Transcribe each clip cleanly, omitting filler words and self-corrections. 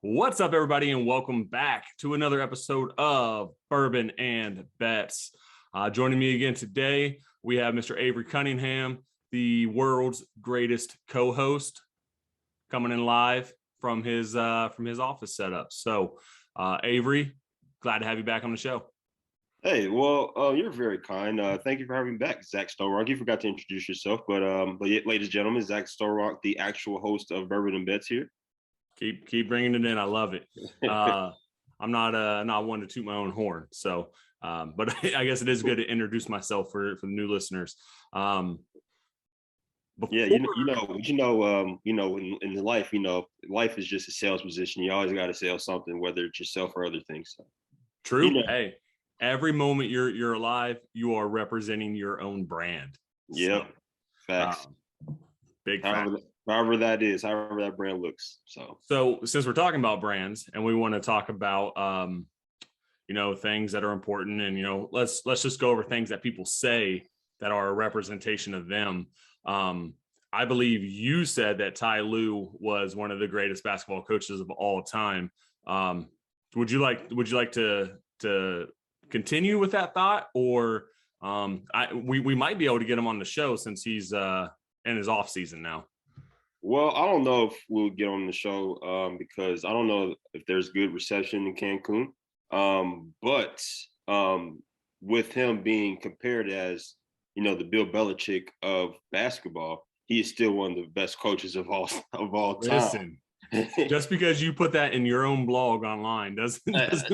What's up, everybody, and welcome back to another episode of Bourbon and Bets. Joining me again today, we have Mr. Avery Cunningham, the world's greatest co-host, coming in live from his office setup. So, Avery, glad to have you back on the show. Hey, well, you're very kind. Thank you for having me back, Zach Stolrock. You forgot to introduce yourself, but ladies and gentlemen, Zach Stolrock, the actual host of Bourbon and Bets here. Keep bringing it in. I love it. I'm not one to toot my own horn, so but I guess it is good to introduce myself for the new listeners. Yeah, in life, life is just a sales position. You always got to sell something, whether it's yourself or other things. So, true. Hey, every moment you're alive, you are representing your own brand. Yep, so, facts. Big fact. However that brand looks. So since we're talking about brands and we want to talk about things that are important, and let's just go over things that people say that are a representation of them. I believe you said that Ty Lue was one of the greatest basketball coaches of all time. Would you like to continue with that thought, or we might be able to get him on the show since he's in his off season now? Well, I don't know if we'll get on the show because I don't know if there's good reception in Cancun. But with him being compared as, the Bill Belichick of basketball, he is still one of the best coaches of all time. Listen, just because you put that in your own blog online doesn't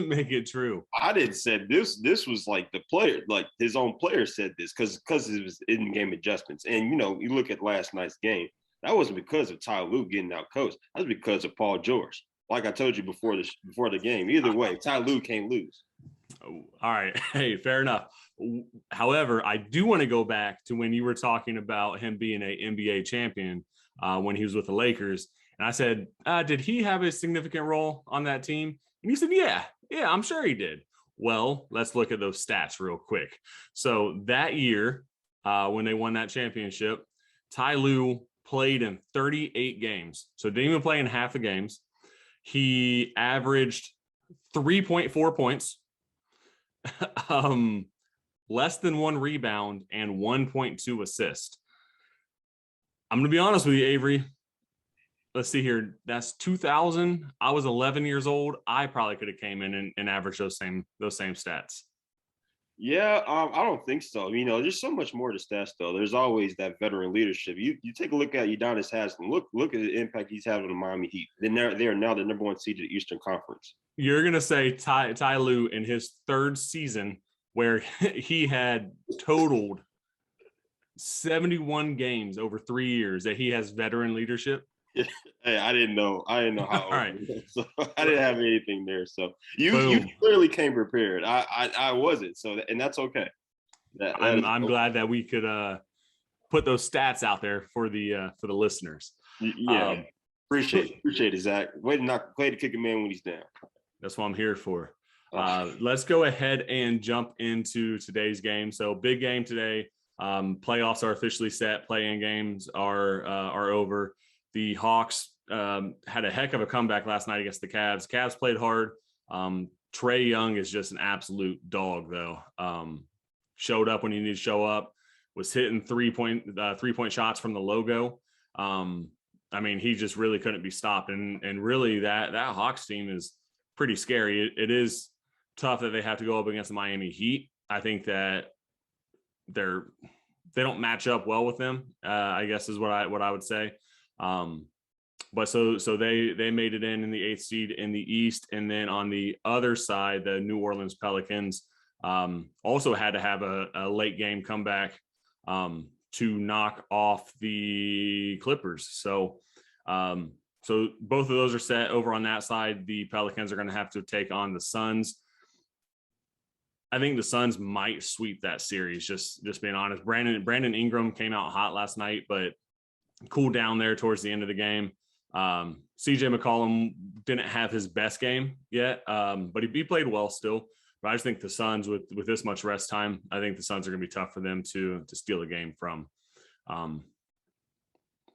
make it true. I didn't say this. This was like the player, like his own player said this because it was in-game adjustments. And, you look at last night's game. That wasn't because of Ty Lue getting out coached. That was because of Paul George. Like I told you before the game. Either way, Ty Lue can't lose. Oh, all right. Hey, fair enough. However, I do want to go back to when you were talking about him being an NBA champion when he was with the Lakers. And I said, did he have a significant role on that team? And you said, yeah, I'm sure he did. Well, let's look at those stats real quick. So that year, when they won that championship, Ty Lue played in 38 games. So didn't even play in half the games. He averaged 3.4 points, less than 1 rebound, and 1.2 assists. I'm going to be honest with you, Avery. Let's see here. That's 2000. I was 11 years old. I probably could have came in and averaged those same stats. Yeah, I don't think so. There's so much more to stats, though. There's always that veteran leadership. You take a look at Udonis Haslem. Look at the impact he's having on the Miami Heat. They are now the number 1 seed of the Eastern Conference. You're gonna say Ty Lue in his 3rd season, where he had totaled 71 games over 3 years, that he has veteran leadership? Hey, I didn't know how old. All right. So I didn't have anything there. So you clearly came prepared. I wasn't. So and that's okay. I'm glad that we could put those stats out there for the listeners. Yeah, appreciate it, Zach. Way to kick a man when he's down. That's what I'm here for. Let's go ahead and jump into today's game. So big game today. Playoffs are officially set. Play-in games are over. The Hawks had a heck of a comeback last night against the Cavs. Cavs played hard. Trae Young is just an absolute dog, though. Showed up when he needed to show up. Was hitting three-point shots from the logo. He just really couldn't be stopped. And really, that Hawks team is pretty scary. It is tough that they have to go up against the Miami Heat. I think that they don't match up well with them, I guess is what I would say. But so they made it in the 8th seed in the East. And then on the other side, the New Orleans Pelicans also had to have a late game comeback to knock off the Clippers. So both of those are set over on that side. The Pelicans are going to have to take on the Suns. I think the Suns might sweep that series, just being honest. Brandon Ingram came out hot last night, but cooled down there towards the end of the game. CJ McCollum didn't have his best game yet, but he played well still. But I just think the Suns, with this much rest time, I think the Suns are going to be tough for them to steal a game from.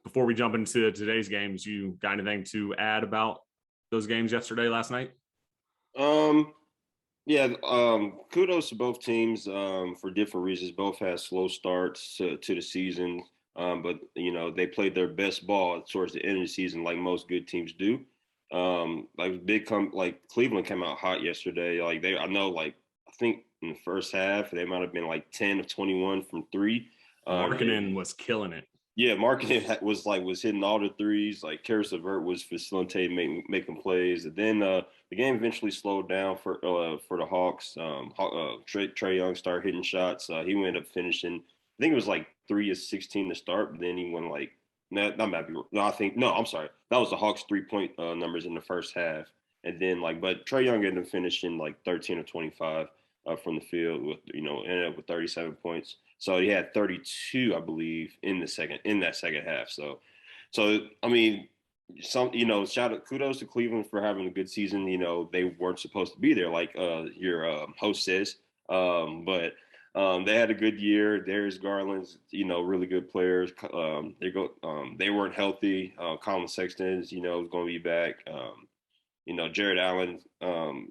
Before we jump into today's games, you got anything to add about those games last night? Yeah, kudos to both teams for different reasons. Both had slow starts to the season, but they played their best ball towards the end of the season, like most good teams do. Like Cleveland came out hot yesterday. I think in the first half they might have been like 10 of 21 from three. Markkanen was killing it. Yeah, Markkanen was hitting all the threes. Like Karis LeVert was facilitating, making plays. And then the game eventually slowed down for the Hawks. Trae Young started hitting shots. He ended up finishing. I think it was like 3 of 16 to start, but then he went like that might be I'm sorry. That was the Hawks 3-point numbers in the first half. And then but Trae Young ended up finishing like 13 or 25 from the field with ended up with 37 points. So he had 32, I believe, in that second half. So I mean, kudos to Cleveland for having a good season. They weren't supposed to be there, like your host says, but they had a good year. Darius Garland's, really good players. They weren't healthy. Colin Sexton is, going to be back. Jared Allen, Evan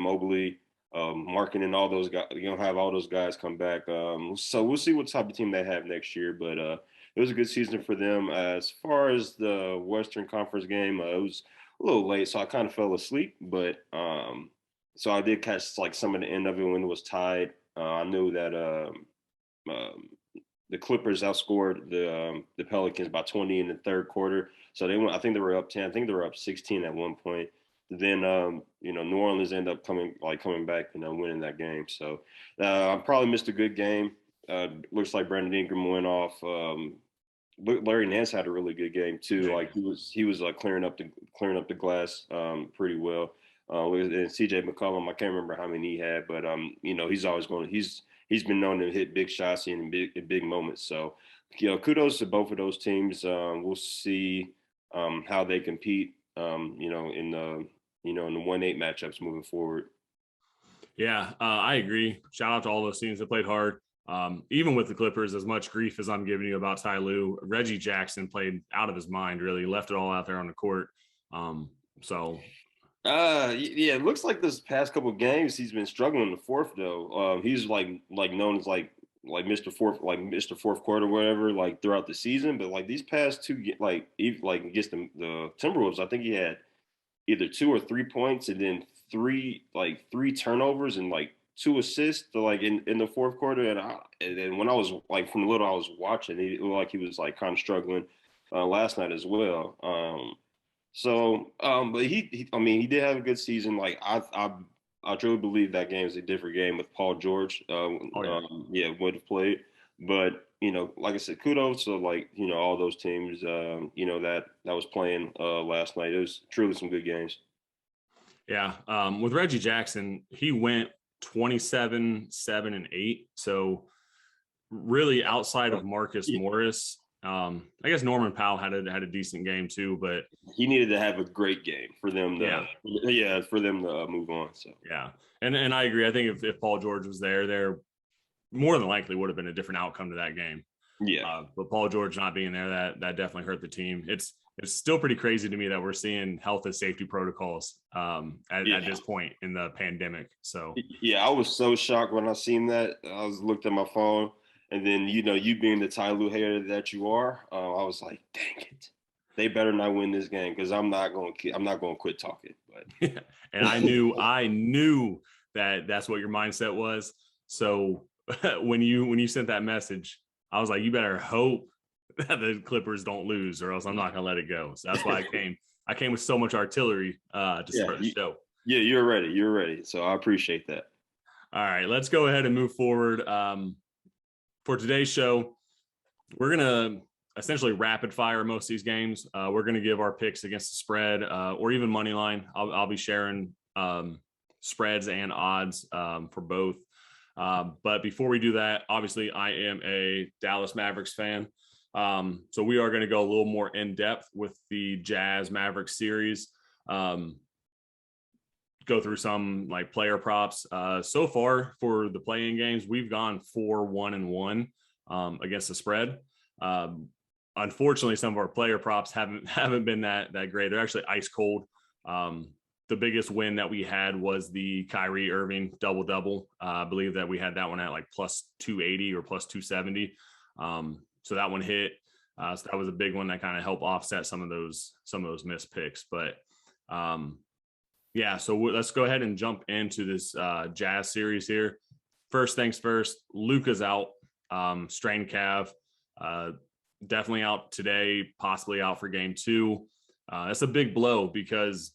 Mobley. Marking and all those guys, have all those guys come back. So we'll see what type of team they have next year. But it was a good season for them. As far as the Western Conference game, it was a little late, so I kind of fell asleep. But so I did catch like some of the end of it when it was tied. I knew that the Clippers outscored the Pelicans by 20 in the third quarter. So I think they were up 10. I think they were up 16 at one point. Then New Orleans ended up coming back and winning that game. So I probably missed a good game. Looks like Brandon Ingram went off. Larry Nance had a really good game too. Like he was clearing up the glass pretty well. And CJ McCollum, I can't remember how many he had, but he's always he's been known to hit big shots in big moments. So kudos to both of those teams. We'll see how they compete. In the 1-8 matchups moving forward. Yeah, I agree. Shout out to all those teams that played hard. Even with the Clippers, as much grief as I'm giving you about Ty Lue, Reggie Jackson played out of his mind, really left it all out there on the court. Yeah, it looks like this past couple of games he's been struggling in the fourth though. He's like known as like Mr. Fourth Quarter, whatever, like throughout the season. But like these past two, against the Timberwolves, I think he had either 2 or 3 points and then three turnovers and like 2 assists in the fourth quarter. And then when I was from the little I was watching, it looked like he was kind of struggling last night as well. But he did have a good season. I truly believe that game is a different game with Paul George. Would have played. But like I said, kudos to all those teams. That was playing last night. It was truly some good games. Yeah, with Reggie Jackson, he went 27, 7, and 8. So really, outside of Marcus Morris, I guess Norman Powell had a decent game too, but he needed to have a great game for them to move on. So yeah, and I agree. I think if Paul George was there more than likely would have been a different outcome to that game. Yeah, but Paul George not being there, that definitely hurt the team. It's still pretty crazy to me that we're seeing health and safety protocols at this point in the pandemic. So yeah, I was so shocked when I seen that. I looked at my phone. And then, you being the Ty Lue hater that you are, I was like, dang it. They better not win this game because I'm not going to quit talking. But and I knew that that's what your mindset was. So when you sent that message, I was like, you better hope that the Clippers don't lose or else I'm not going to let it go. So that's why I came with so much artillery to start the show. Yeah, you're ready. So I appreciate that. All right, let's go ahead and move forward. For today's show, we're going to essentially rapid fire most of these games. We're going to give our picks against the spread or even money line. I'll be sharing spreads and odds for both. But before we do that, obviously I am a Dallas Mavericks fan. So we are going to go a little more in depth with the Jazz Mavericks series. Go through some player props. So far for the play-in games, we've gone 4-1-1 against the spread. unfortunately, some of our player props haven't been that great. They're actually ice cold. The biggest win that we had was the Kyrie Irving double-double. I believe that we had that one at like plus 280 or plus 270. So that one hit. So that was a big one that kind of helped offset some of those missed picks. But yeah, so let's go ahead and jump into this Jazz series here. First things first, Luka's out, strained calf, definitely out today, possibly out for game 2. That's a big blow because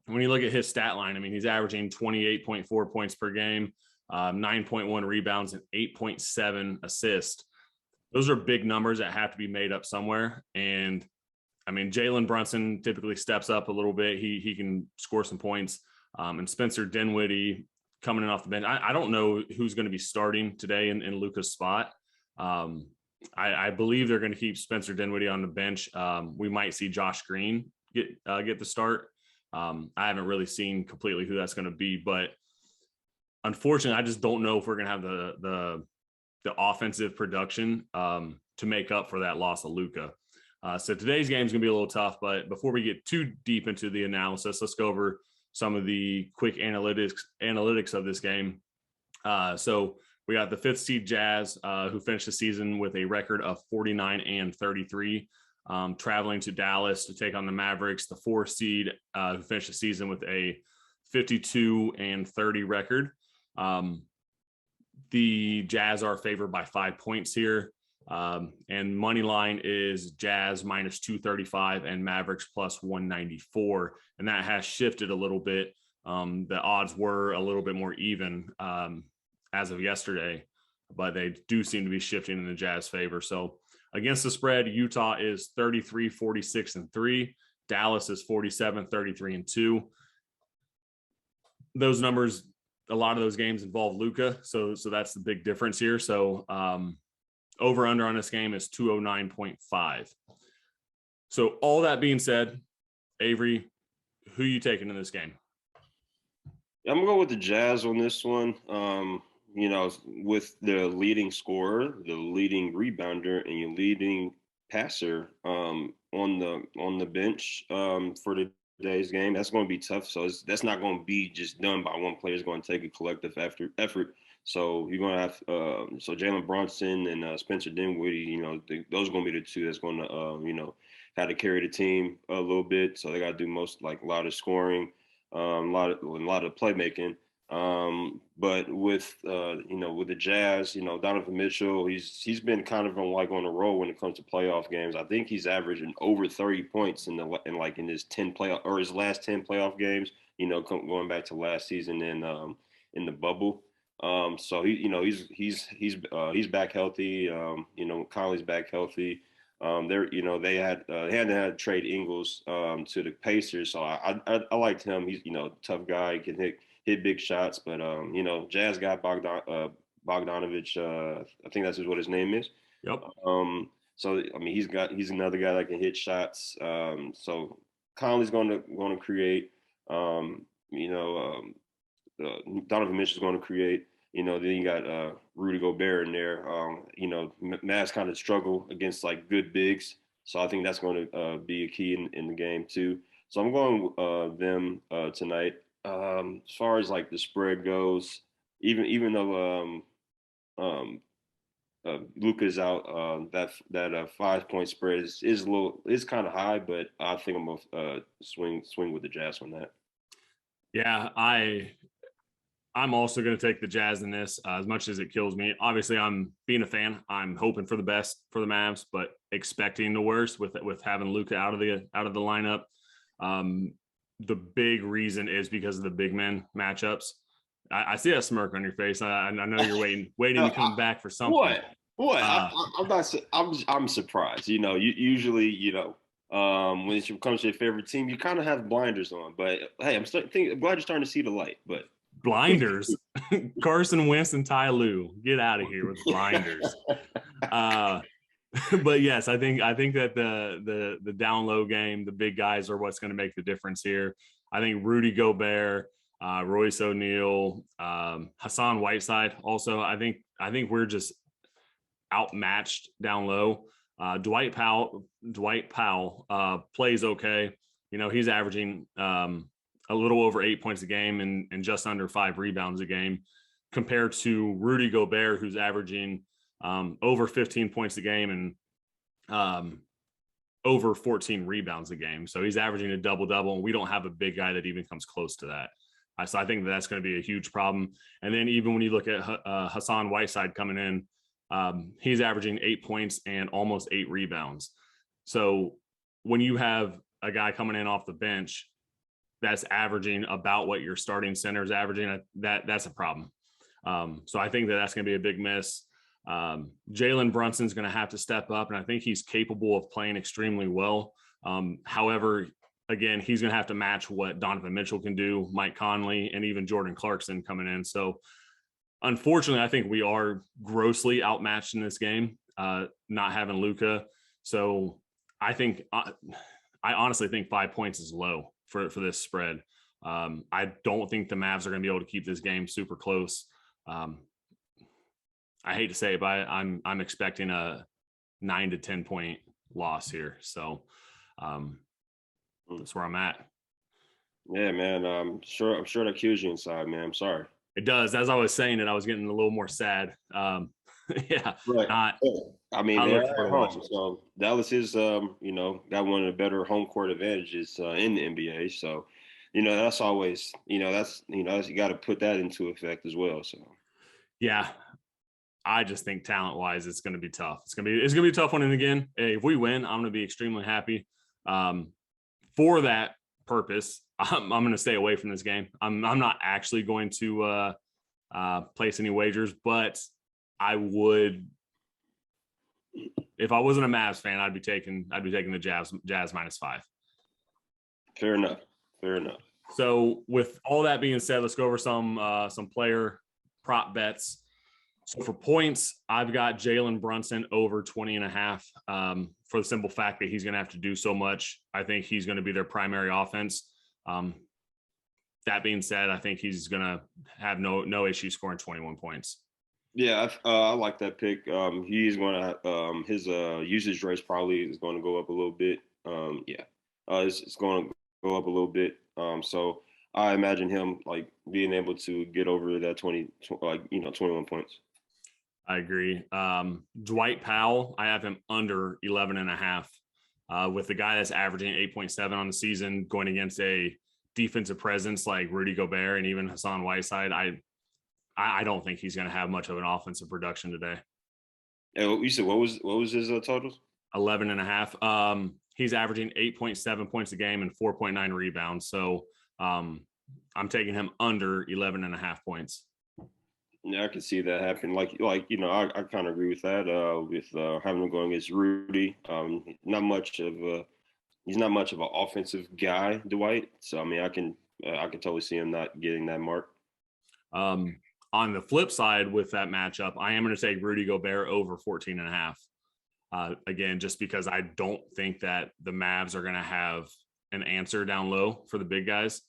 when you look at his stat line, I mean, he's averaging 28.4 points per game, 9.1 rebounds, and 8.7 assists. Those are big numbers that have to be made up somewhere. And I mean, Jalen Brunson typically steps up a little bit. He can score some points. And Spencer Dinwiddie coming in off the bench. I don't know who's going to be starting today in Luka's spot. I believe they're going to keep Spencer Dinwiddie on the bench. We might see Josh Green get the start. I haven't really seen completely who that's going to be, but unfortunately, I just don't know if we're going to have the offensive production to make up for that loss of Luka. So today's game is going to be a little tough, but before we get too deep into the analysis, let's go over some of the quick analytics of this game. So we got the 5th seed Jazz, who finished the season with a record of 49-33, traveling to Dallas to take on the Mavericks, the 4th seed, who finished the season with a 52-30 record. The Jazz are favored by 5 points here. And money line is Jazz minus 235 and Mavericks plus 194. And that has shifted a little bit. The odds were a little bit more even as of yesterday, but they do seem to be shifting in the Jazz favor. So against the spread, Utah is 33-46-3. Dallas is 47-33-2. Those numbers, a lot of those games involve Luka. So that's the big difference here. So over under on this game is 209.5. So all that being said, Avery, who you taking in this game? I'm gonna go with the Jazz on this one. With the leading scorer, the leading rebounder, and your leading passer on the bench for today's game, that's going to be tough. So that's not going to be just done by one player. It's going to take a collective effort. So you're going to have so Jalen Brunson and Spencer Dinwiddie. Those are going to be the two that's going to have to carry the team a little bit. So they got to do a lot of scoring, a lot of playmaking. But with the Jazz, Donovan Mitchell, he's been kind of on a roll when it comes to playoff games. I think he's averaging over 30 points in his 10 playoff or his last 10 playoff games. Going back to last season in the bubble. So he's back healthy. Conley's back healthy. They had to trade Ingles to the Pacers. So I liked him. He's tough guy. He can hit big shots, but Jazz got Bogdanovich. I think that's what his name is. Yep. So I mean, he's another guy that can hit shots. So Conley's going to create. Donovan Mitchell's going to create. Then you got Rudy Gobert in there. Mavs kind of struggle against good bigs, so I think that's going to be a key in the game too. So I'm going them tonight. As far as the spread goes, even though Luka's out, that 5-point spread is kind of high, but I think I'm gonna swing with the Jazz on that. Yeah, I'm also going to take the Jazz in this, as much as it kills me. Obviously, I'm being a fan. I'm hoping for the best for the Mavs, but expecting the worst with having Luka out of the lineup. The big reason is because of the big men matchups. I see that smirk on your face. I know you're waiting to come back for something. What? I'm not. I'm surprised. Usually, when it comes to your favorite team, you kind of have blinders on. But hey, I'm glad you're starting to see the light. But blinders, Carson Wentz and Ty Lue, get out of here with blinders. But yes, I think that the down low game, the big guys are what's going to make the difference here. I think Rudy Gobert, Royce O'Neal, Hassan Whiteside. Also, I think we're just outmatched down low. Dwight Powell plays okay. He's averaging a little over 8 points a game and just under 5 rebounds a game, compared to Rudy Gobert, who's averaging over 15 points a game and over 14 rebounds a game. So he's averaging a double-double, and we don't have a big guy that even comes close to that. So I think that's going to be a huge problem. And then even when you look at Hassan Whiteside coming in, he's averaging 8 points and almost 8 rebounds. So when you have a guy coming in off the bench that's averaging about what your starting center is averaging, that's a problem. So I think that's going to be a big miss. Jalen Brunson's going to have to step up, and I think he's capable of playing extremely well. However, again, he's going to have to match what Donovan Mitchell can do, Mike Conley, and even Jordan Clarkson coming in. So unfortunately, I think we are grossly outmatched in this game, not having Luka. So I honestly think 5 points is low for this spread. I don't think the Mavs are going to be able to keep this game super close. I hate to say it, but I'm expecting a 9 to 10 point loss here. So that's where I'm at. Yeah, man. I'm sure that kills you inside, man. I'm sorry. It does. As I was saying it, I was getting a little more sad. Yeah. Right. I mean, they're at home. So Dallas is, got one of the better home court advantages in the NBA. So, that's always, you got to put that into effect as well. So, yeah. I just think talent-wise, it's going to be tough. It's going to be a tough one. And again, if we win, I'm going to be extremely happy. For that purpose, I'm going to stay away from this game. I'm not actually going to place any wagers, but I would, if I wasn't a Mavs fan, I'd be taking the Jazz -5. Fair enough. So with all that being said, let's go over some player prop bets. So for points, I've got Jalen Brunson over 20.5 for the simple fact that he's going to have to do so much. I think he's going to be their primary offense. That being said, I think he's going to have no issue scoring 21 points. Yeah, I like that pick. He's going to his usage rate probably is going to go up a little bit. It's going to go up a little bit. So I imagine him like being able to get over that 21 points. I agree. Dwight Powell, I have him under 11.5 with the guy that's averaging 8.7 on the season going against a defensive presence like Rudy Gobert and even Hassan Whiteside. I don't think he's going to have much of an offensive production today. And you said what was his totals? 11.5. He's averaging 8.7 points a game and 4.9 rebounds. So I'm taking him under 11.5 points. Yeah, I can see that happen. I kind of agree with that. With having him going against Rudy, he's not much of an offensive guy, Dwight. So I mean, I can totally see him not getting that mark. On the flip side, with that matchup, I am going to take Rudy Gobert over 14.5. Again, just because I don't think that the Mavs are going to have an answer down low for the big guys.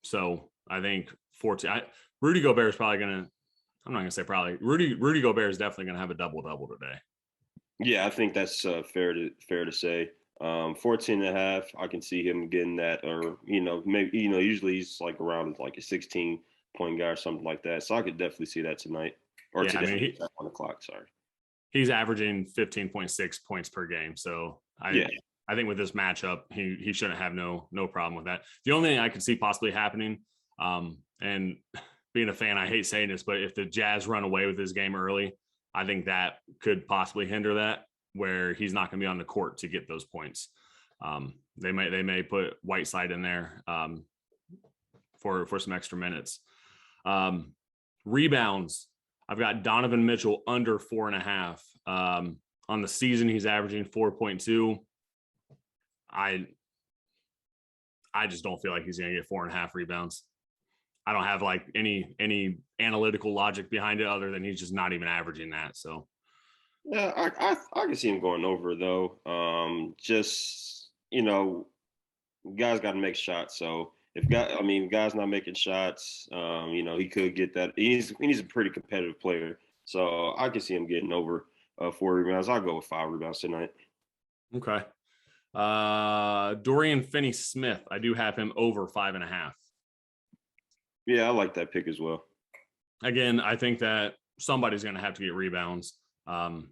So I think 14. Rudy Gobert is probably going to. I'm not going to say probably. Rudy Gobert is definitely going to have a double-double today. Yeah, I think that's fair to say. 14.5, I can see him getting that, or maybe usually he's like around like a 16-point guy or something like that. So I could definitely see that tonight or today. I mean, on the clock. Sorry. He's averaging 15.6 points per game. So I think with this matchup, he shouldn't have no problem with that. The only thing I could see possibly happening, and being a fan, I hate saying this, but if the Jazz run away with this game early, I think that could possibly hinder that, where he's not going to be on the court to get those points. They may put Whiteside in there for some extra minutes. Rebounds, I've got Donovan Mitchell under 4.5. On the season, he's averaging 4.2. I just don't feel like he's going to get 4.5 rebounds. I don't have like any analytical logic behind it other than he's just not even averaging that. So yeah, I can see him going over though. Guys got to make shots. So guy's not making shots. He could get that. He's a pretty competitive player. So I can see him getting over. 4 rebounds. I'll go with 5 rebounds tonight. Okay. Dorian Finney-Smith. I do have him over 5.5. Yeah, I like that pick as well. Again, I think that somebody's going to have to get rebounds. And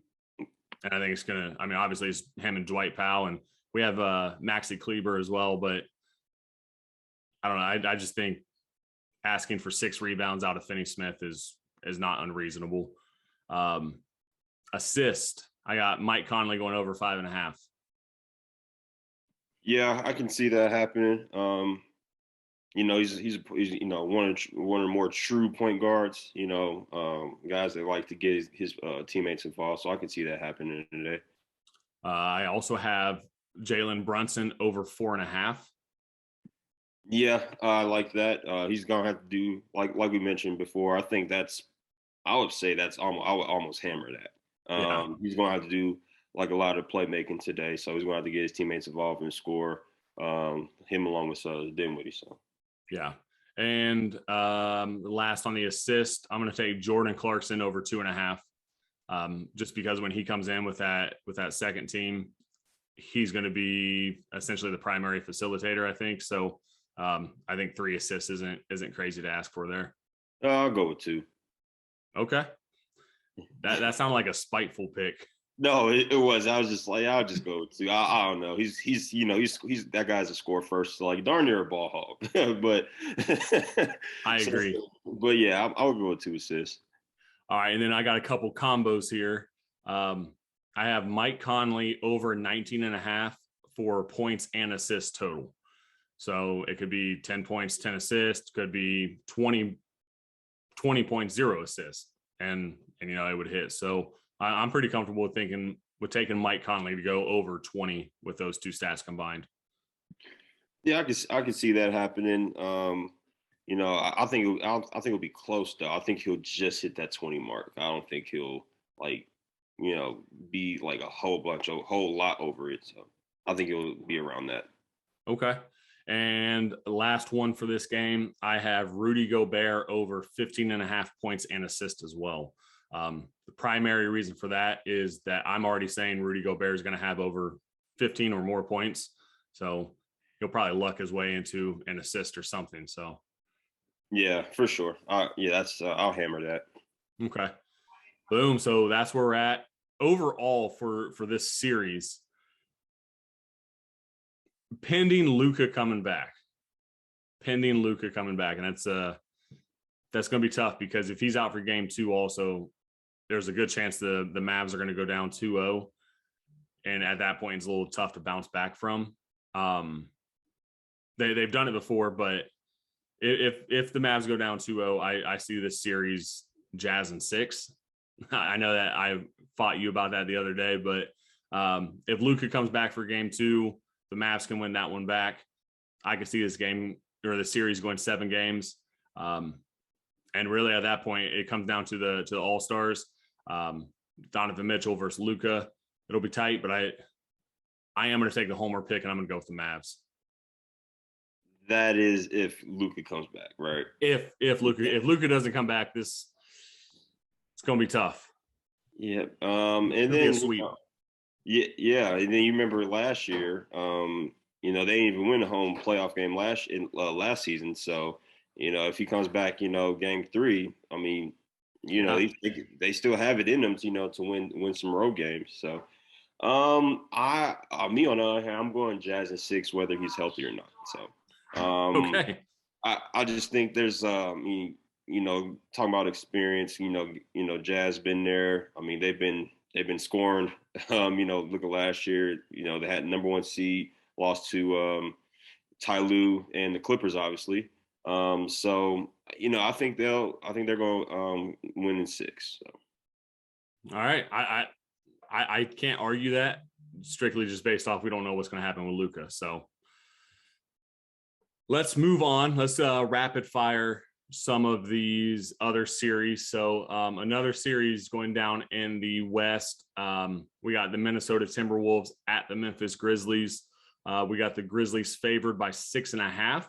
I think it's going to, obviously it's him and Dwight Powell, and we have Maxi Kleber as well, but I don't know. I just think asking for 6 rebounds out of Finney-Smith is not unreasonable. Assist. I got Mike Conley going over 5.5. Yeah, I can see that happening. He's one of the more true point guards. Guys that like to get his teammates involved. So I can see that happening today. I also have Jalen Brunson over 4.5. Yeah, I like that. He's gonna have to do like we mentioned before. I think I would almost hammer that. Yeah. He's gonna have to do like a lot of playmaking today. So he's gonna have to get his teammates involved and score. Him along with Dinwiddie. So. Yeah. And last on the assist, I'm going to take Jordan Clarkson over 2.5. Just because when he comes in with that second team, he's going to be essentially the primary facilitator, I think. So I think 3 assists isn't crazy to ask for there. I'll go with 2. Okay. That sounded like a spiteful pick. No, it was. I was just like, I'll just go with 2. I don't know. He's that guy's a score first, so like darn near a ball hog. But I agree. But yeah, I would go with 2 assists. All right, and then I got a couple combos here. I have Mike Conley over 19.5 for points and assists total. So it could be 10 points, 10 assists, could be 20 points, 0 assists, and it would hit. So I'm pretty comfortable with taking Mike Conley to go over 20 with those 2 stats combined. Yeah, I could see that happening. I think it'll be close though. I think he'll just hit that 20 mark. I don't think he'll be like a whole lot over it. So I think he'll be around that. Okay. And last one for this game, I have Rudy Gobert over 15.5 points and assists as well. The primary reason for that is that I'm already saying Rudy Gobert is going to have over 15 or more points. So he'll probably luck his way into an assist or something. So. Yeah, for sure. I'll hammer that. Okay. Boom. So that's where we're at overall for this series. Pending Luka coming back. And that's going to be tough because if he's out for game 2 also, there's a good chance the Mavs are going to go down 2-0. And at that point, it's a little tough to bounce back from. They've done it before, but if the Mavs go down 2-0, I see this series Jazz in 6. I know that I fought you about that the other day, but if Luka comes back for game 2, the Mavs can win that one back. I could see this game or the series going 7 games. And really at that point, it comes down to the All-Stars. Donovan Mitchell versus Luka. It'll be tight, but I am going to take the homer pick and I'm going to go with the Mavs. That is if Luka comes back, right? If Luka doesn't come back, it's going to be tough. Yeah. And then sweet. Yeah. And then you remember last year, they didn't even win a home playoff game last season. So, if he comes back, game 3, they still have it in them, to win some road games. So, me on the other hand, I'm going Jazz in 6, whether he's healthy or not. So, okay. I just think there's, talking about experience, Jazz been there. They've been scoring. Look at last year. They had number 1 seed, lost to Ty Lue and the Clippers, obviously. So I think they're going to win in 6. So. All right, I can't argue that strictly just based off we don't know what's going to happen with Luka. So let's move on. Let's rapid fire some of these other series. So another series going down in the West. We got the Minnesota Timberwolves at the Memphis Grizzlies. We got the Grizzlies favored by 6.5.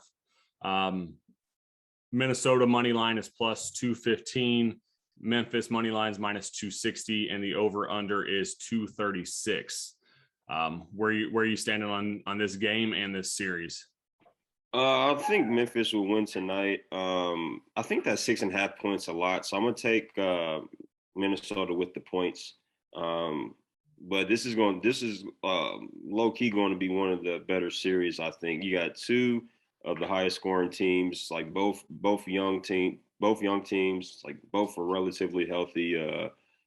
Minnesota money line is plus 215. Memphis money lines -260, and the over under is 236. Where are you standing on this game and this series? I think Memphis will win tonight. I think that 6.5 points a lot, so I'm gonna take Minnesota with the points. But this is low key going to be one of the better series. I think you got two of the highest scoring teams, like both young teams, like both are relatively healthy.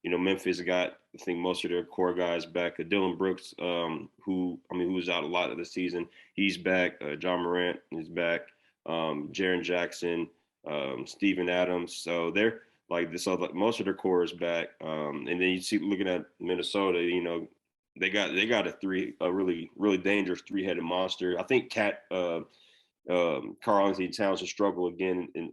Memphis got, I think, most of their core guys back. Dylan Brooks, who was out a lot of the season, he's back. John Morant is back. Jaren Jackson, Steven Adams. So they're most of their core is back. And then you see, looking at Minnesota, they got a really really dangerous three-headed monster. I think Karl-Anthony Towns will struggle again in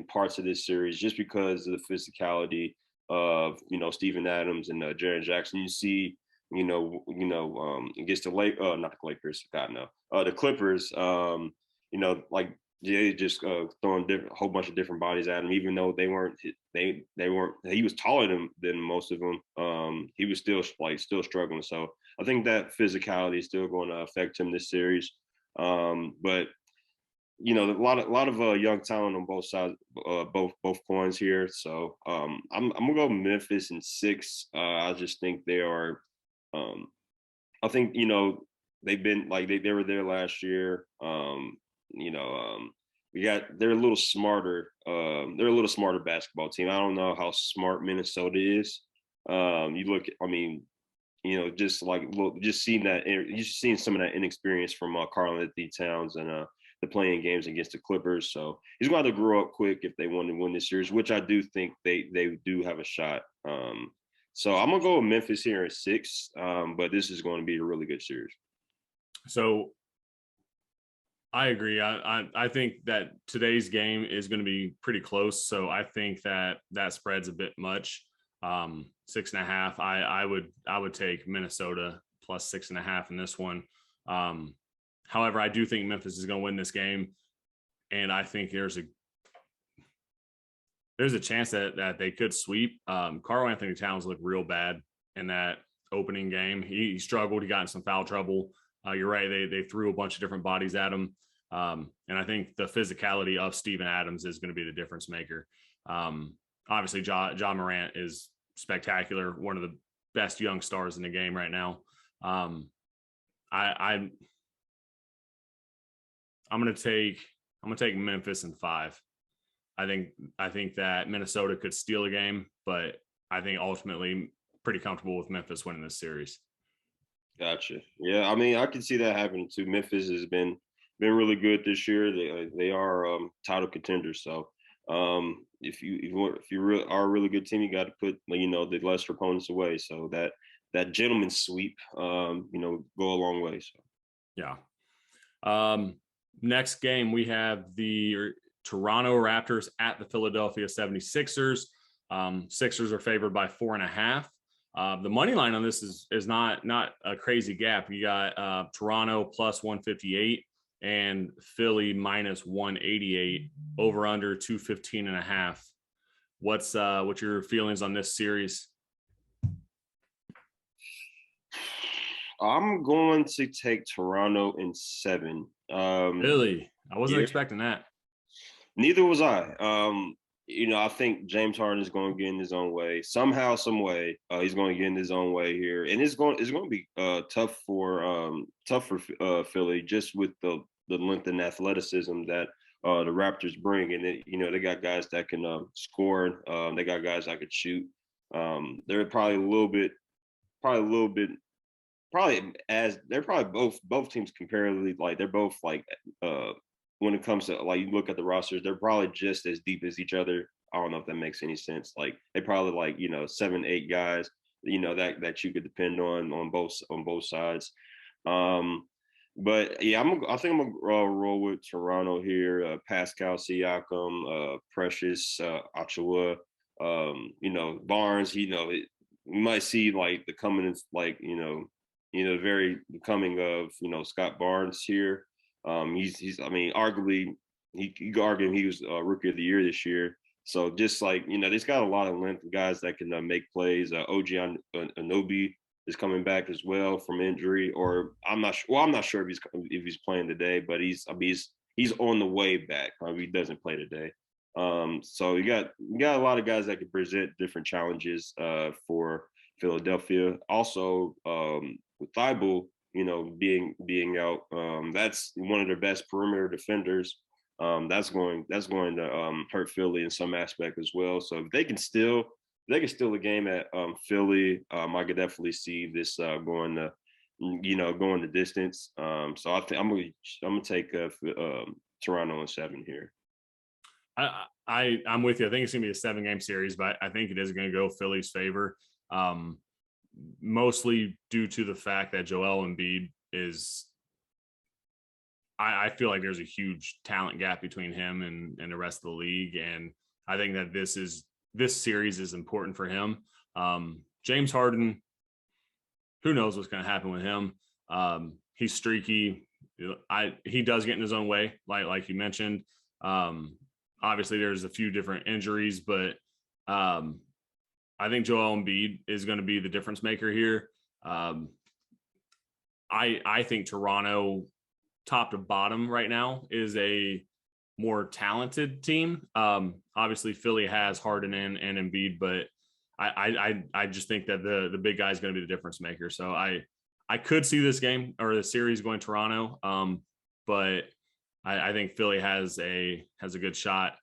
parts of this series just because of the physicality of Steven Adams and Jaren Jackson. You see, against not the Lakers, God no, the Clippers. They just throwing a whole bunch of different bodies at him, even though they weren't. He was taller than most of them. He was still struggling. So I think that physicality is still going to affect him this series. But a lot of young talent on both sides, both coins here. So I'm gonna go Memphis in 6. I just think they are. I think they've been they were there last year. They're a little smarter. They're a little smarter basketball team. I don't know how smart Minnesota is. You look, just seeing some of that inexperience from Karl-Anthony Towns and the playing games against the Clippers. So he's going to grow up quick if they want to win this series, which I do think they do have a shot. So I'm gonna go with Memphis here at 6, but this is going to be a really good series. So I agree. I think that today's game is going to be pretty close. So I think that spread's a bit much. 6.5. I would take Minnesota plus 6.5 in this one. However, I do think Memphis is going to win this game, and I think there's a chance that they could sweep. Karl-Anthony Towns looked real bad in that opening game. He struggled. He got in some foul trouble. You're right. They threw a bunch of different bodies at him. And I think the physicality of Steven Adams is going to be the difference maker. Obviously, John Morant is spectacular, one of the best young stars in the game right now. I'm going to take Memphis in 5. I think that Minnesota could steal a game, but I think ultimately pretty comfortable with Memphis winning this series. Gotcha. Yeah, I can see that happening too. Memphis has been really good this year. They are title contenders. So if you are a really good team, you got to put the lesser opponents away. So that gentleman's sweep go a long way. So yeah. Next game we have the Toronto Raptors at the Philadelphia 76ers. Sixers are favored by 4.5. The money line on this is not a crazy gap. You got Toronto plus 158 and Philly minus 188, over under 215.5. What's your feelings on this series? I'm going to take Toronto in 7. Really? I wasn't expecting that. Neither was I. I think James Harden is going to get in his own way somehow, some way. He's going to get in his own way here, and it's going to be tough for Philly, just with the length and athleticism that the Raptors bring, and they got guys that can score. They got guys that could shoot. They're probably both teams comparatively, like they're both when it comes to you look at the rosters, they're probably just as deep as each other. I don't know if that makes any sense. Like they probably 7, 8 guys, that you could depend on both sides. But yeah, I think I'm gonna roll with Toronto here. Pascal Siakam, Precious Achiuwa, Barnes. You might see the coming, very coming of Scott Barnes here. He's arguably you could argue he was Rookie of the Year this year. So just like, they've got a lot of length of guys that can make plays. OG Anunoby is coming back as well from injury, or I'm not sure. Well, I'm not sure if he's playing today, but he's on the way back. He doesn't play today. So you got a lot of guys that can present different challenges for Philadelphia. Also, with Thibault, being out, that's one of their best perimeter defenders. That's going to hurt Philly in some aspect as well. So if they can steal a game at Philly, I could definitely see this going the distance. So I think I'm gonna take Toronto in 7 here. I'm with you. I think it's gonna be a 7-game series, but I think it is gonna go Philly's favor. Mostly due to the fact that Joel Embiid is. I feel like there's a huge talent gap between him and the rest of the league, and I think that this series is important for him. James Harden, who knows what's going to happen with him? He's streaky. He does get in his own way, like you mentioned. Obviously, there's a few different injuries, but I think Joel Embiid is going to be the difference maker here. I think Toronto, top to bottom right now, is a more talented team. Obviously Philly has Harden and Embiid, but I just think that the big guy is going to be the difference maker. So I could see this game or the series going Toronto, but I think Philly has a good shot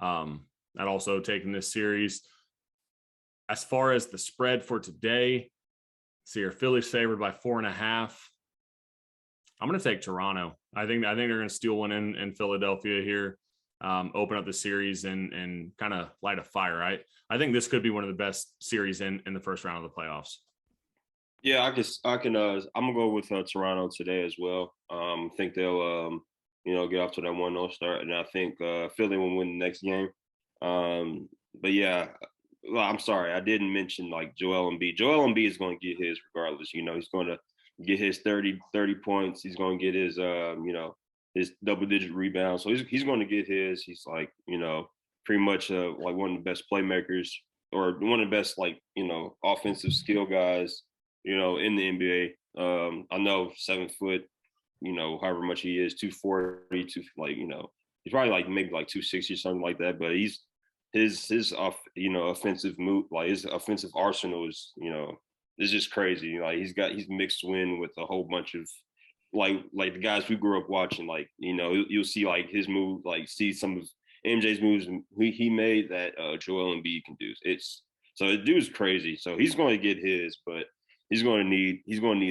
at also taking this series. As far as the spread for today, see here, Philly's favored by 4.5. I'm going to take Toronto. I think they're going to steal one in Philadelphia here, open up the series and kind of light a fire. I think this could be one of the best series in the first round of the playoffs. Yeah, I can. I'm gonna go with Toronto today as well. I think they'll get off to that 1-0 start, and I think Philly will win the next game. But yeah, well, I'm sorry, I didn't mention like Joel Embiid. Joel Embiid is going to get his regardless. He's going to get his 30 points. He's going to get his his double-digit rebounds. So he's going to get his. He's like pretty much like one of the best playmakers or one of the best offensive skill guys in the NBA. I know 7 foot, however much he is, 240, he's probably maybe 260 or something like that. But his offensive move, his offensive arsenal is it's just crazy. He's mixed in with a whole bunch of the guys we grew up watching. You'll see his move, see some of MJ's moves he made that Joel Embiid can do. So the dude's crazy. So he's going to get his, but he's going to need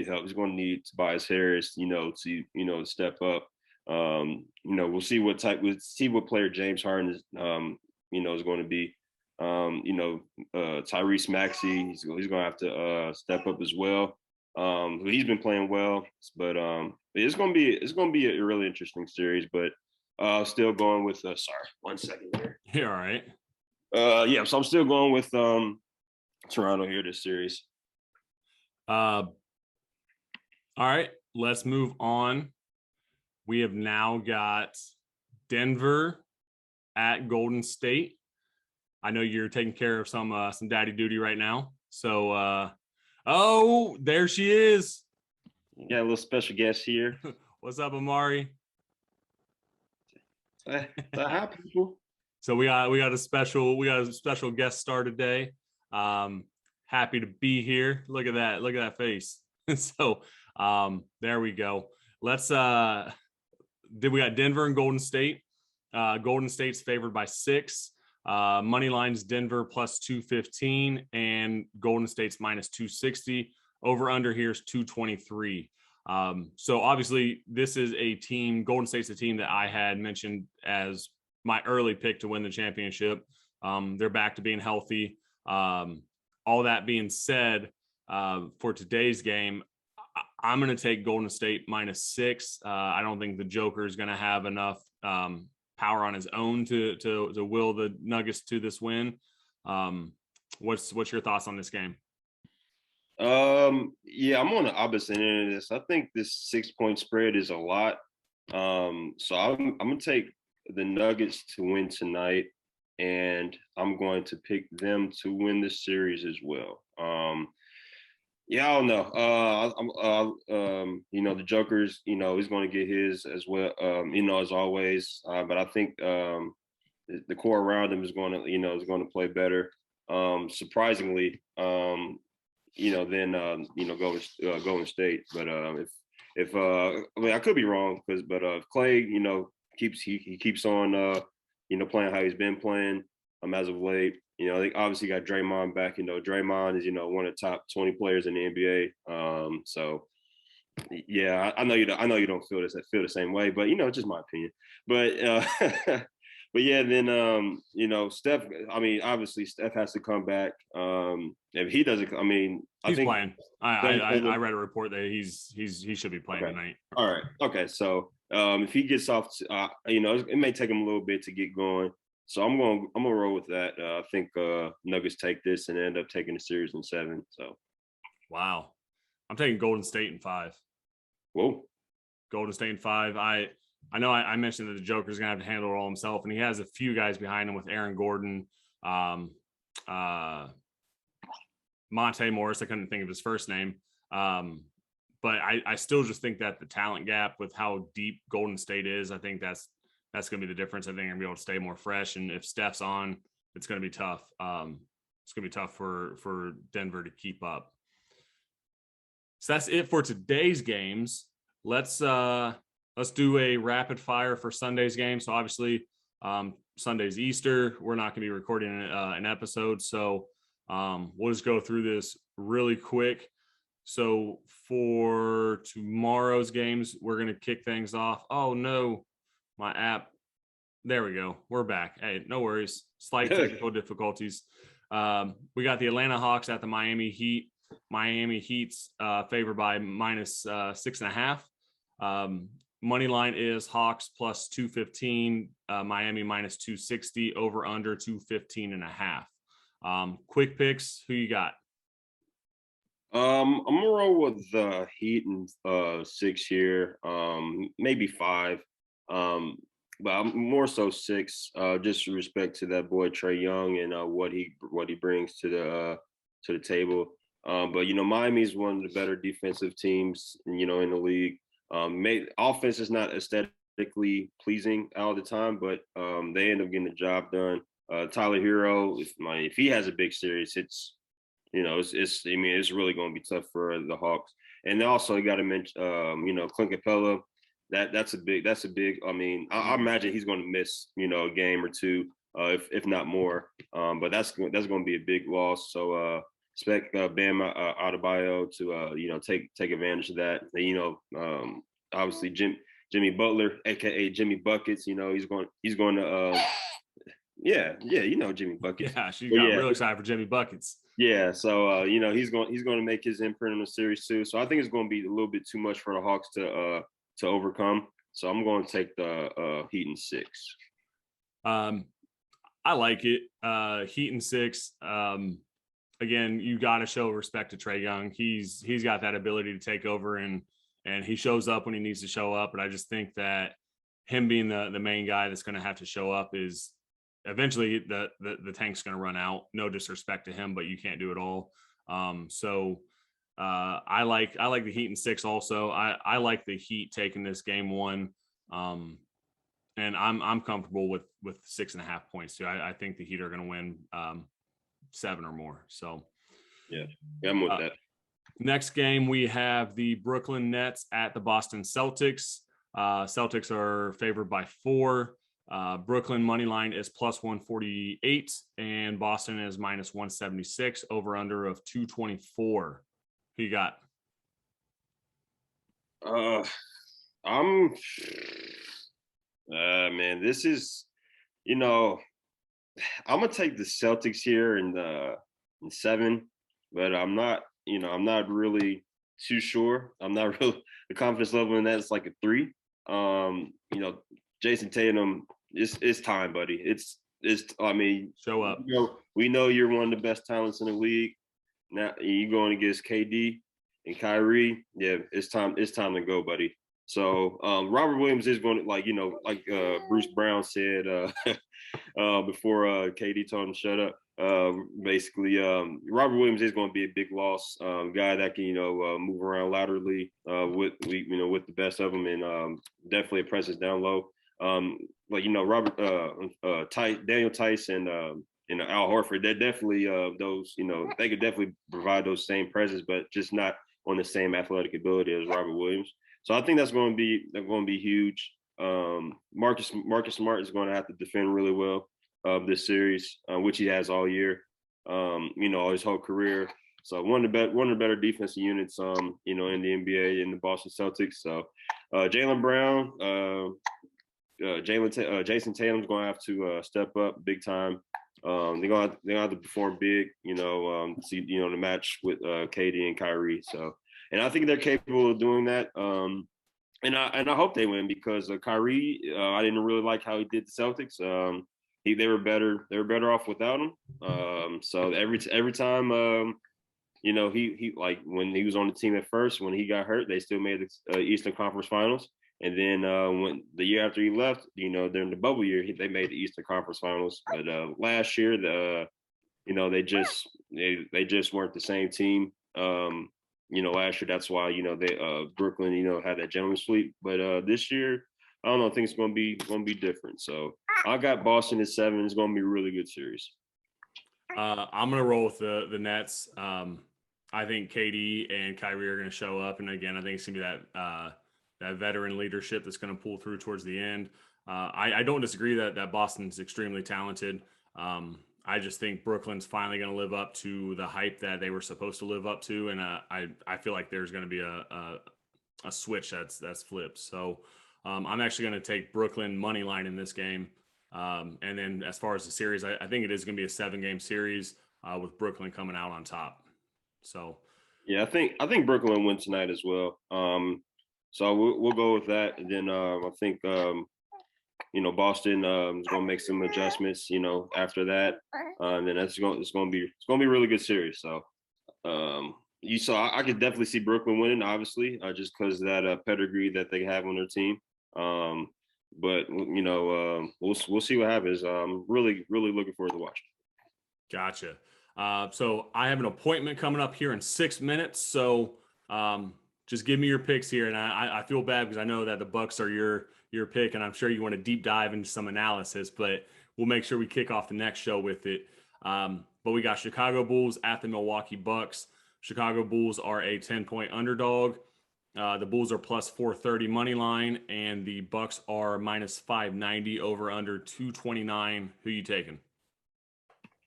help. He's going to need Tobias Harris, to step up. We'll see what player James Harden is, is going to be. Tyrese Maxey, he's going to have to step up as well. He's been playing well, but it's going to be a really interesting series. But still going with sorry, 1 second here. You're all right. Yeah, so I'm still going with Toronto here this series. All right, let's move on. We have now got Denver at Golden State. I know you're taking care of some daddy duty right now. So, oh, there she is. Got a little special guest here. What's up, Amari? Hi, people. So we got a special guest star today. Happy to be here. Look at that face. So there we go. Let's we got Denver and Golden State. Golden State's favored by 6. Money line's Denver plus 215 and Golden State's minus 260. Over under here's 223. So obviously this is a team, Golden State's a team that I had mentioned as my early pick to win the championship. They're back to being healthy. All that being said, for today's game, I'm going to take Golden State minus 6. I don't think the Joker is going to have enough power on his own to will the Nuggets to this win. What's your thoughts on this game? Yeah, I'm on the opposite end of this. I think this 6-point spread is a lot. So I'm gonna take the Nuggets to win tonight. and I'm going to pick them to win this series as well. Yeah, I don't know. The Joker's, he's going to get his as well, as always. But I think the core around him is going to play better. Surprisingly, than Golden State. But if I could be wrong, but if Clay, keeps on playing how he's been playing as of late. They obviously got Draymond back. Draymond is one of the top 20 players in the NBA. So yeah, I know you don't feel the same way, but it's just my opinion. But but yeah, then Steph. I mean, obviously Steph has to come back. If he doesn't, I mean, he's I think playing. I read a report that he should be playing tonight. All right. Okay. So if he gets off, it may take him a little bit to get going. So I'm gonna roll with that. I think Nuggets take this and end up taking the series in 7. So wow, I'm taking Golden State in 5. Whoa, Golden State in 5. I know I mentioned that the Joker's gonna have to handle it all himself, and he has a few guys behind him with Aaron Gordon, Monte Morris. I couldn't think of his first name, but I still just think that the talent gap with how deep Golden State is, I think that's going to be the difference. I think I'm going to be able to stay more fresh. And if Steph's on, it's going to be tough. It's going to be tough for Denver to keep up. So that's it for today's games. Let's do a rapid fire for Sunday's game. So obviously Sunday's Easter. We're not going to be recording an episode. So we'll just go through this really quick. So for tomorrow's games, we're going to kick things off. Oh no. My app. There we go. We're back. Hey, no worries. Slight technical difficulties. We got the Atlanta Hawks at the Miami Heat. Miami Heat's favored by minus 6.5. Money line is Hawks plus 215. Miami minus 260. Over under 215.5. Quick picks. Who you got? I'm gonna roll with the Heat and 6 here. Maybe 5. But I'm more so 6, just with respect to that boy Trae Young and what he brings to the table. But Miami is one of the better defensive teams in the league. Offense is not aesthetically pleasing all the time, but they end up getting the job done. Tyler Hero, if he has a big series, it's really going to be tough for the Hawks. And also you got to mention Clint Capella. That's a big. I mean, I imagine he's going to miss a game or two, if not more. But that's going to be a big loss. So expect Bam Adebayo to take advantage of that. Obviously Jimmy Butler, aka Jimmy Buckets. He's going to Jimmy Buckets. Yeah, she got real excited for Jimmy Buckets. Yeah, so he's going to make his imprint on the series too. So I think it's going to be a little bit too much for the Hawks to overcome. So I'm going to take the Heat in 6. I like it. Heat in 6. Again, you got to show respect to Trae Young. He's got that ability to take over and he shows up when he needs to show up. But I just think that him being the main guy that's going to have to show up is eventually the tank's going to run out. No disrespect to him, but you can't do it all. I like the Heat in 6 also. I like the Heat taking this game 1. And I'm comfortable with 6.5 points too. I think the Heat are going to win 7 or more. So yeah, I'm with that. Next game, we have the Brooklyn Nets at the Boston Celtics. Celtics are favored by 4. Brooklyn money line is plus 148 and Boston is minus 176. Over under of 224. Who you got? Man, this is, I'm gonna take the Celtics here in 7, but I'm not really too sure. I'm not really the confidence level in that. It's like a 3. Jason Tatum, it's time, buddy. It's I mean, show up. We know you're one of the best talents in the league. Now you going against KD and Kyrie. Yeah, it's time to go, buddy. So Robert Williams is going to, like Bruce Brown said, before KD told him to shut up. Basically, Robert Williams is going to be a big loss. Guy that can move around laterally with the best of them, and definitely a presence down low. Robert Daniel Tice and Al Horford, they're definitely those, they could definitely provide those same presence, but just not on the same athletic ability as Robert Williams. So I think that's going to be huge. Marcus Smart is going to have to defend really well this series, which he has all year, his whole career. So one of the better defensive units, in the NBA in the Boston Celtics. So Jaylen Brown, Jason Tatum's going to have to step up big time. They're gonna have to perform big, to match with KD and Kyrie. So, and I think they're capable of doing that. And I hope they win because Kyrie, I didn't really like how he did the Celtics. They were better off without him. So every time, he like when he was on the team at first, when he got hurt, they still made the Eastern Conference Finals. And then when the year after he left, during the bubble year, they made the Eastern Conference Finals. But last year, they just weren't the same team. Last year, that's why they Brooklyn had that gentleman's sweep. But this year, I don't know. I think it's going to be different. So I got Boston at 7. It's going to be a really good series. I'm going to roll with the Nets. I think KD and Kyrie are going to show up, and again, I think it's going to be that veteran leadership that's going to pull through towards the end. I don't disagree that Boston's extremely talented. I just think Brooklyn's finally going to live up to the hype that they were supposed to live up to, and I feel like there's going to be a switch that's flipped. So I'm actually going to take Brooklyn money line in this game. And then as far as the series, I think it is going to be a 7-game series with Brooklyn coming out on top. So yeah, I think Brooklyn will win tonight as well. So we'll go with that, and then I think Boston is going to make some adjustments, after that, and then it's going to be a really good series. So I could definitely see Brooklyn winning, obviously, just because of that pedigree that they have on their team. But we'll see what happens. Really looking forward to watching. Gotcha. So I have an appointment coming up here in 6 minutes. So just give me your picks here, and I feel bad because I know that the Bucks are your pick, and I'm sure you want to deep dive into some analysis, but we'll make sure we kick off the next show with it. But we got Chicago Bulls at the Milwaukee Bucks. Chicago Bulls are a 10-point underdog. The Bulls are plus 430 money line, and the Bucks are minus 590 over under 229. Who you taking?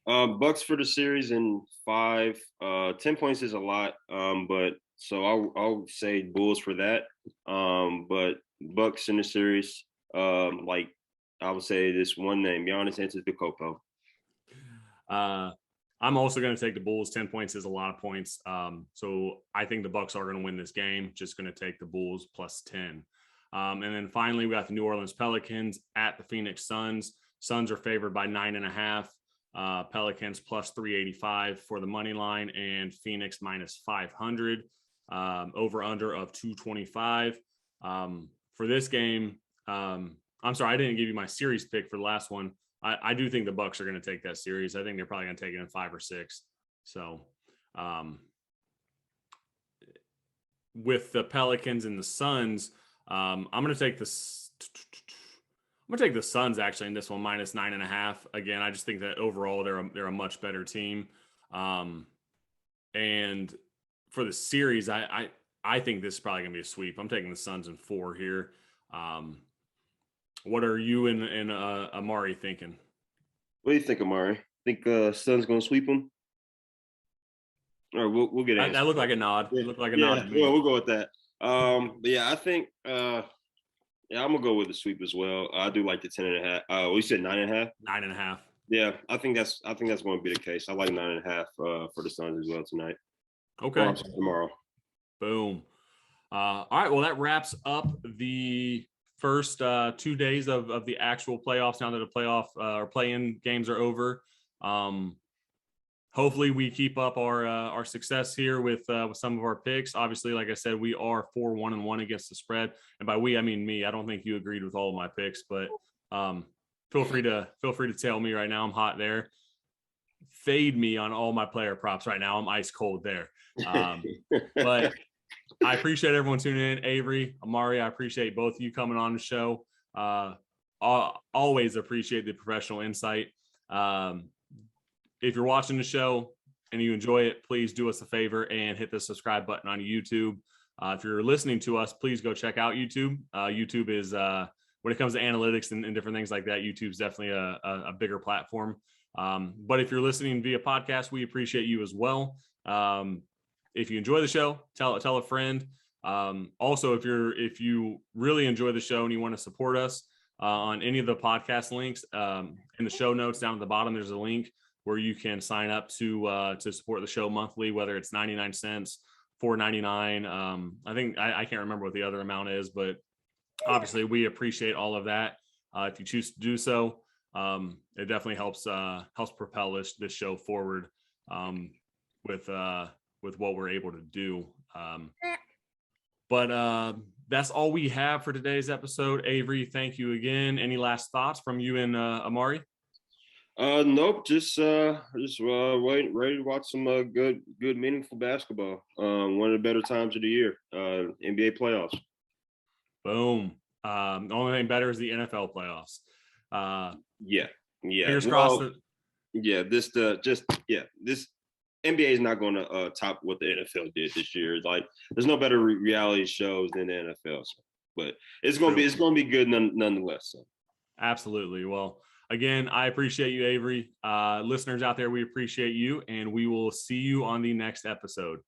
Bucks for the series in 5. 10 points is a lot, but so I'll say Bulls for that. But Bucks in the series, like I would say this one name, Giannis Antetokounmpo. I'm also going to take the Bulls. 10 points is a lot of points. So I think the Bucks are going to win this game. Just going to take the Bulls plus 10. And then finally, we got the New Orleans Pelicans at the Phoenix Suns. Suns are favored by 9.5. Pelicans plus 385 for the money line, and Phoenix minus 500. Over under of 225. For this game, I'm sorry, I didn't give you my series pick for the last one. I do think the Bucks are going to take that series. I think they're probably going to take it in 5 or 6. So with the Pelicans and the Suns, I'm going to take this. I'm going to take the Suns actually in this one, minus 9.5. Again, I just think that overall they're a much better team. And for the series, I think this is probably going to be a sweep. I'm taking the Suns in 4 here. What are you and Amari thinking? What do you think, Amari? Think Suns going to sweep them? All right, we'll get it. That looked like a nod. It looked like a nod to me. Well, we'll go with that. But yeah, I think yeah, I'm gonna go with the sweep as well. I do like the 10.5. You said 9.5. 9.5. Yeah, I think that's going to be the case. I like 9.5 for the Suns as well tonight. Okay. Tomorrow. Boom. All right. Well, that wraps up the first 2 days of the actual playoffs. Now that the playoff or play-in games are over, hopefully we keep up our success here with some of our picks. Obviously, like I said, we are 4-1-1 against the spread, and by we I mean me. I don't think you agreed with all of my picks, but feel free to tell me right now. I'm hot there. Fade me on all my player props right now. I'm ice cold there. But I appreciate everyone tuning in. Avery, Amari, I appreciate both of you coming on the show. Always appreciate the professional insight. If you're watching the show and you enjoy it, please do us a favor and hit the subscribe button on YouTube. If you're listening to us, please go check out YouTube. YouTube is, when it comes to analytics and different things like that, YouTube's definitely a bigger platform. But if you're listening via podcast, we appreciate you as well. If you enjoy the show, tell a friend. Also, if you really enjoy the show and you want to support us on any of the podcast links in the show notes down at the bottom, there's a link where you can sign up to support the show monthly, whether it's 99 cents, $4.99. I think I can't remember what the other amount is, but obviously we appreciate all of that. If you choose to do so, it definitely helps propel this show forward with what we're able to do. But that's all we have for today's episode. Avery, thank you again. Any last thoughts from you and Amari? Nope. Just waiting, ready to watch some good, meaningful basketball. One of the better times of the year. NBA playoffs. Boom. The only thing better is the NFL playoffs. Yeah. Fingers crossed. This NBA is not going to top what the NFL did this year. Like, there's no better reality shows than the NFL. So. But it's going to be good nonetheless. So. Absolutely. Well, again, I appreciate you, Avery. Listeners out there, we appreciate you, and we will see you on the next episode.